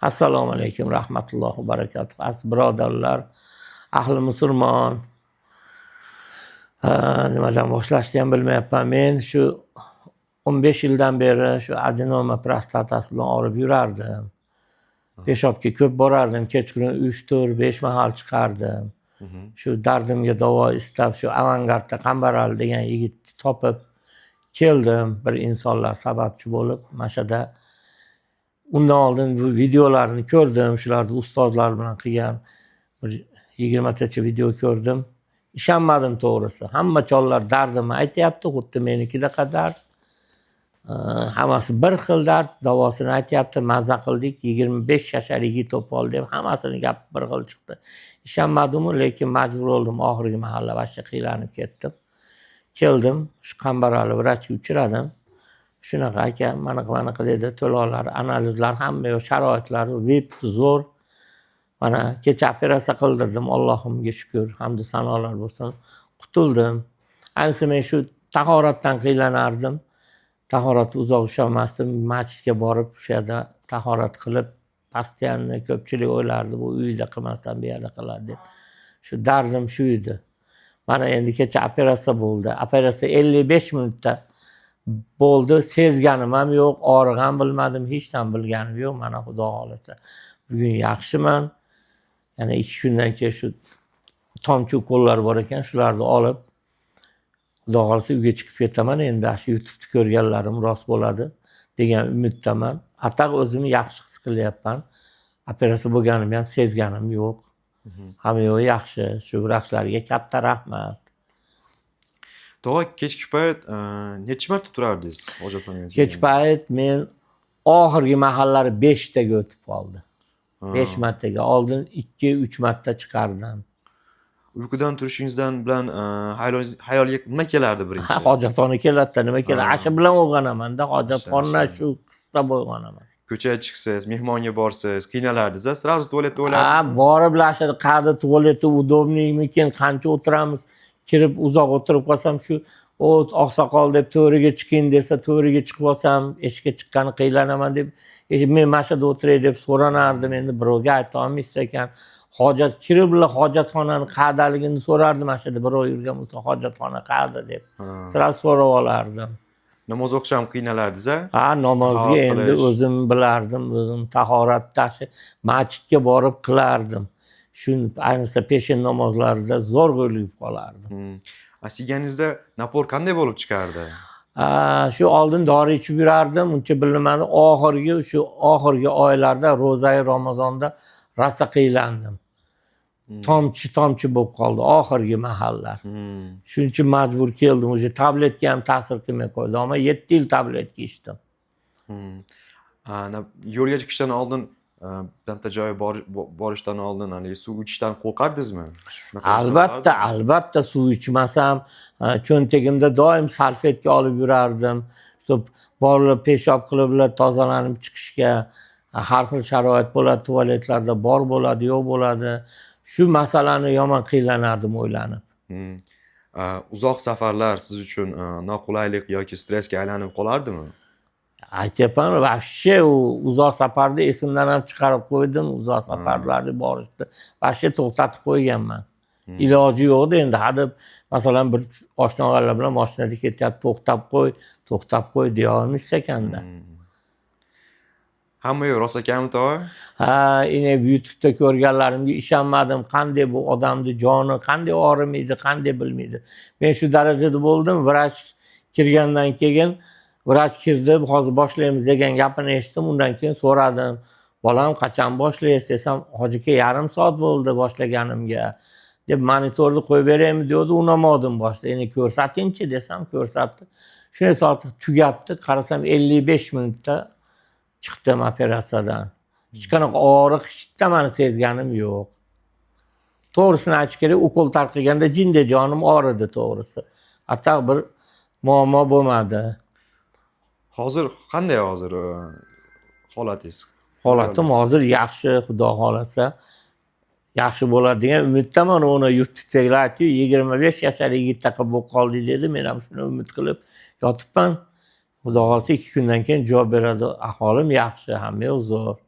Assalomu alaykum rahmatullohi va barakatuh. Aziz birodarlar, ahli musulmon. Nimadan boshlashni ham bilmayapman. Men shu 15 yildan beri shu adenoma prostatasi bilan olib yurardim. Peshobga ko'p borardim. Kechqurun 3, 4, 5 mahal chiqardim. Shu dardimga davo istab shu Avangardda Qambaral degan yigitni topib keldim. Bir insonlar sababchi bo'lib, mashada undan oldin bu videolarni ko'rdim. Shularni ustozlar bilan qilgan bir 20 tacha video ko'rdim. Ishonmadim to'g'risi. Hamma chollar dardimni aytyapti, xuddi menikida qadar. Hammasi bir xil dard, davosini aytyapti. Mazza qildik, 25 yashar yigit topol deb hammasini gap bir xil chiqdi. Ishonmadim-u, lekin majbur bo'ldim. Oxirgi mahalla vashcha qiylanib ketdim. Keldim, shu Qambarali vrachga uchradim. Shunaqa aka, mana dedi, to'lovlar, analizlar, hamma sharoitlar VIP zo'r. Mana kecha operatsiya qildirdim, Allohimga shukr, hamd sanolar bo'lsin. Qutuldim. Ayniqsa men shu tahoratdan qiylanardim. Tahorat uzoq ushlamasdim. Masjidga borib, o'sha yerda tahorat qilib, postoyanno ko'pchilik o'ylardi, bu uyda qilmasdan bu yerda qiladi deb. Shu dardim shu edi. Mana endi kecha operatsiya bo'ldi. Operatsiya 55 minutda bo'ldi. Sezganim ham yo'q, og'rig'am bilmadim, hech narsa bilganim yo'q. Mana Xudo xolasa bugun yaxshiman. Yana 2 kundan keyin shu tomchi ukollar bor ekan, shularni olib Xudo xolasa uyga chiqib ketaman. Endi shu YouTube'da ko'rganlarim rost bo'ladi degan umiddaman. Ataq o'zimni yaxshi his qilyapman. Operatsiya bo'lganimni ham sezganim yo'q. Hamma yo'q yaxshi. Shu vrachlarga katta rahmat. Tog'a, kechki payt necha marta turardingiz hojatxonaga? Kech payt men oxirgi mahallari 5 taga o'tib qoldi. 5 martaga. Oldin 2-3 marta chiqardim. Uyqudan turishingizdan bilan hayolga nima kelardi birinchi? Hojatxona keladi, nima keladi? Asha bilan uyg'onaman-da, hojatxona shu qisda uyg'onaman. Ko'chaga chiqsangiz, mehmonga borsangiz, qiynalardingiz, sразу tualetda o'ylardingiz. Borib lashadi, qayerda tualeti udobniymikin, qancha o'tiramiz, kirib uzoq o'tirib qolsam shu oqsoqol deb to'riga chiqing desa, to'riga chiqib olsam, eshikka chiqqani qiylanaman deb, men mashada o'tiray deb so'ranardim. Endi birovga ayta olmaysiz ekan. Hojat kirib hojatxonani qayerdaligini so'rardim, mashada birov yurgan bo'lsa, hojatxona qayerda deb. Sira so'rab olardim. Namoz o'qisham qiynalardingiz-a? Namozga endi o'zim bilardim, o'zim tahoratda masjidga borib qilardim. Shu ayniqsa peshin namozlarida zo'rg'a o'lib qolardim. Asiganingizda napor qanday bo'lib chiqardi? Shu oldin dori ichib yurardim, uncha bilmadim. Oxirgi oylarda ro'zai Ramazonda rosa qiylandim. Tomchi bo'lib qoldi oxirgi mahallar. Shuning uchun majbur keldim. O'sha tabletga ham ta'sir qilmay qo'ydi. Ammo 7 yil tabletga ichdim. Yo'lga chiqishdan oldin, bitta joyga borishdan oldin suv ichishdan qo'rqardingizmi? Albatta suv ichmasam, cho'ntagimda doim salfetka olib yurardim. Borib peshob qilib tozalanib chiqishga har xil sharoit bo'ladi, tualetlarda bor bo'ladi, yo'q bo'ladi. Shu masalani yomon qiylanardim o'ylanib. Uzoq safarlar siz uchun noqulaylik yoki stressga aylanib qolardimi? Aytyapman, vashshe uzoq safarda esimdan ham chiqarib qo'ydim. Uzoq safarlarga borishdi. Vashshe to'xtatib qo'yganman. Iloji yo'qdi endi. Hadeb masalan bir oshnalar bilan mashinada ketyapti, to'xtab qo'y deya olmaysiz ekanda. Hamma yo'q rosa ekanmi tog'a? YouTube'da ko'rganlarimga ishonmadim. Qanday bu odamning joni, qanday og'rimaydi, qanday bilmaydi. Men shu darajada bo'ldim, vrach kirgandan keyin vrach kirdi, hozir boshlaymiz degan gapini eshitdim. Undan keyin so'radim, bolam qachon boshlaysiz desam, hojika yarim soat bo'ldi boshlaganimga deb monitorni qo'yib beraymi dedi, unamadim boshda. Endi ko'rsatingchi desam, ko'rsatdi. Shunday soat tugatdi, qarasam 55 minutda chiqdim operatsiyadan. Hech qanaqa og'riq, hech nimani sezganim yo'q. To'g'risini aytish kerak, ukol tarqaganda jinday jonim og'ridi to'g'risi. Hatto bir muammo bo'lmadi. Hozir qanday holatingiz? Holatim hozir yaxshi, Xudo xolasa. Yaxshi bo'ladi degan umiddaman. Uni YouTube'dagilar aytdi, 25 yashar yigitdaqa bo'lib qoldi dedi. Men ham shuni umid qilib yotibman. Xudo xolasa 2 kundan keyin javob beradi. Ahvolim yaxshi, hamma yo'q zo'r.